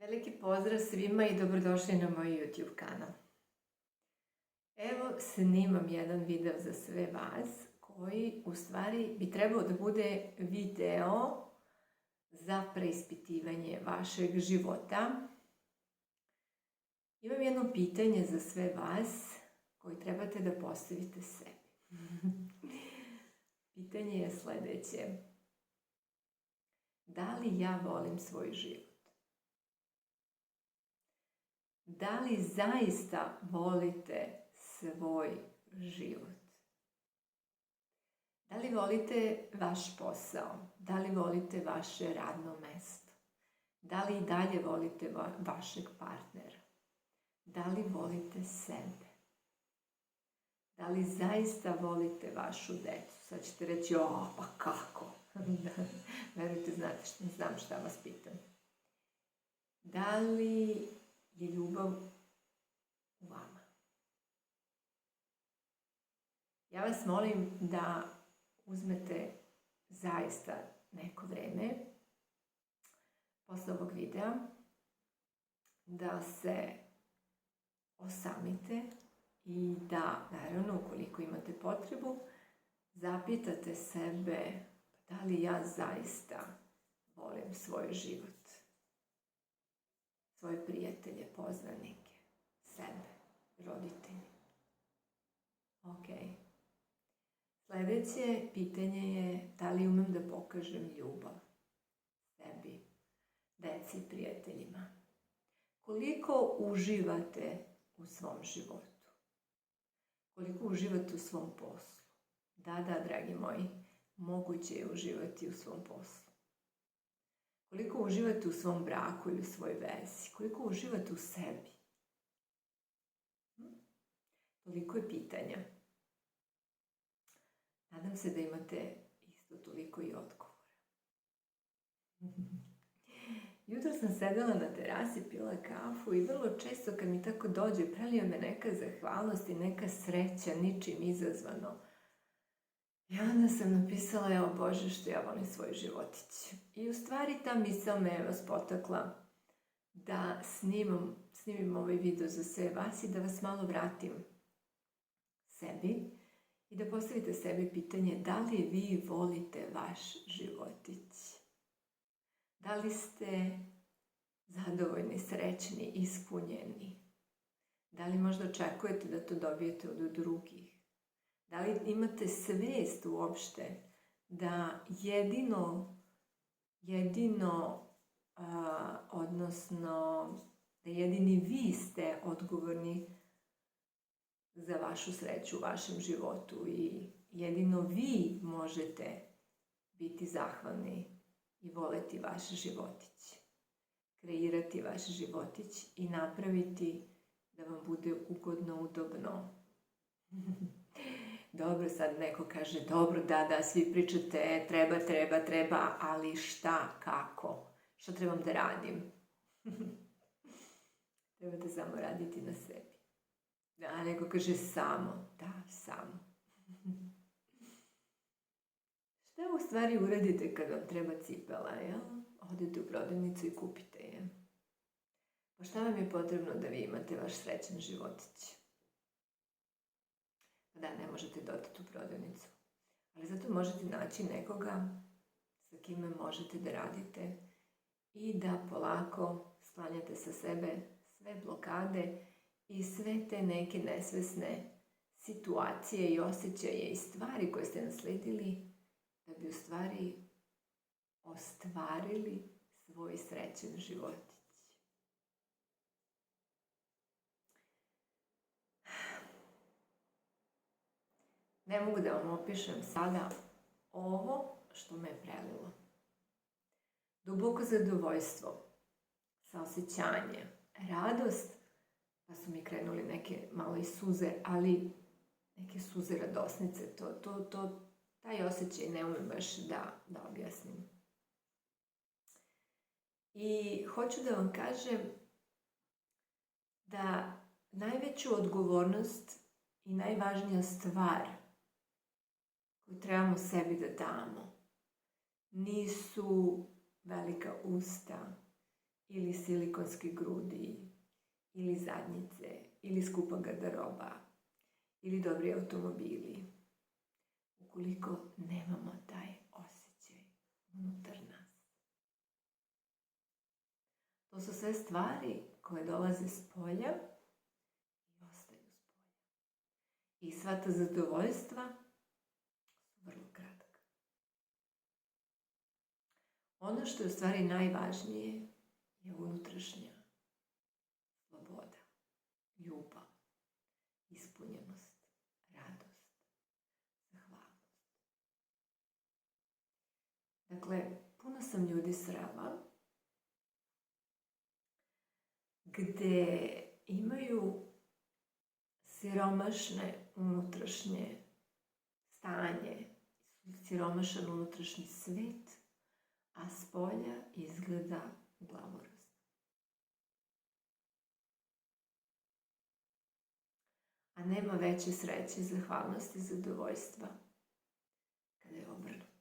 Veliki pozdrav svima i dobrodošli na moj YouTube kanal. Evo snimam jedan video za sve vas koji u stvari bi trebao da bude video za preispitivanje vašeg života. Imam jedno pitanje za sve vas koji trebate da postavite sebi. Pitanje je sledeće. Da li ja volim svoj život? Da li zaista volite svoj život? Da li volite vaš posao? Da li volite vaše radno mesto? Da li i dalje volite vašeg partnera? Da li volite sebe? Da li zaista volite vašu decu? Sad ćete reći, pa kako? Verujte, znam šta vas pitam. Da li je ljubav u vama? Ja vas molim da uzmete zaista neko vreme posle ovog videa, da se osamite i da, naravno, ukoliko imate potrebu, zapitate sebe da li ja zaista volim svoj život, svoje prijatelje, poznanike, sebe, roditelje. Ok. Sledeće pitanje je da li umem da pokažem ljubav sebi, deci i prijateljima. Koliko uživate u svom životu? Koliko uživate u svom poslu? Da, dragi moji, moguće je uživati u svom poslu. Koliko uživate u svom braku ili u svojoj vezi? Koliko uživate u sebi? Toliko je pitanja. Nadam se da imate isto toliko i odgovora. Jutro sam sedela na terasi, pila kafu i vrlo često kad mi tako dođe, prelio me neka zahvalnost i neka sreća, ničim izazvano. I onda sam napisala, evo Bože, što ja volim svoj životić. I u stvari ta misao me vas potakla da snimim ovaj video za sve vas i da vas malo vratim sebi i da postavite sebi pitanje da li vi volite vaš životić. Da li ste zadovoljni, srećni, ispunjeni? Da li možda očekujete da to dobijete od drugih? Da li imate svest uopšte da da jedini vi ste odgovorni za vašu sreću u vašem životu i jedino vi možete biti zahvalni i voleti vaš životić, kreirati vaš životić i napraviti da vam bude ugodno, udobno. Dobro, sad neko kaže, dobro, da, svi pričate, treba, ali šta, kako? Šta trebam da radim? Trebate samo raditi na sebi. Da, neko kaže samo, da, samo. Šta u stvari uradite kad vam treba cipela, jel? Odete u prodavnicu i kupite je. Pa šta vam je potrebno da vi imate vaš srećan životić? Da, ne možete dodati u prodavnicu, ali zato možete naći nekoga sa kime možete da radite i da polako sklanjate sa sebe sve blokade i sve te neke nesvesne situacije i osjećaje i stvari koje ste nasledili da bi u stvari ostvarili svoj srećan životić. Ne mogu da vam opišem sada ovo što me je prelilo. Duboko zadovoljstvo, saosećanje, radost, pa su mi krenuli neke malo i suze, ali neke suze radosnice, taj osjećaj ne umem baš da objasnim. I hoću da vam kažem da najveću odgovornost i najvažnija stvar koju trebamo sebi da damo nisu velika usta, ili silikonske grudi, ili zadnjice, ili skupa garderoba, ili dobri automobili, ukoliko nemamo taj osjećaj unutar nas. To su sve stvari koje dolaze s polja i ostaju s polja. I sva ta zadovoljstva su vrlo kratka. Ono što je u stvari najvažnije je unutrašnja sloboda, ljubav, ispunjenost, radost, zahvalnost. Dakle, puno sam ljudi srela gde imaju siromašne unutrašnje stanje, siromašan unutrašnji svet, a s polja izgleda glamurozno. A nema veće sreće, zahvalnosti i zadovoljstva kada je obrnuto.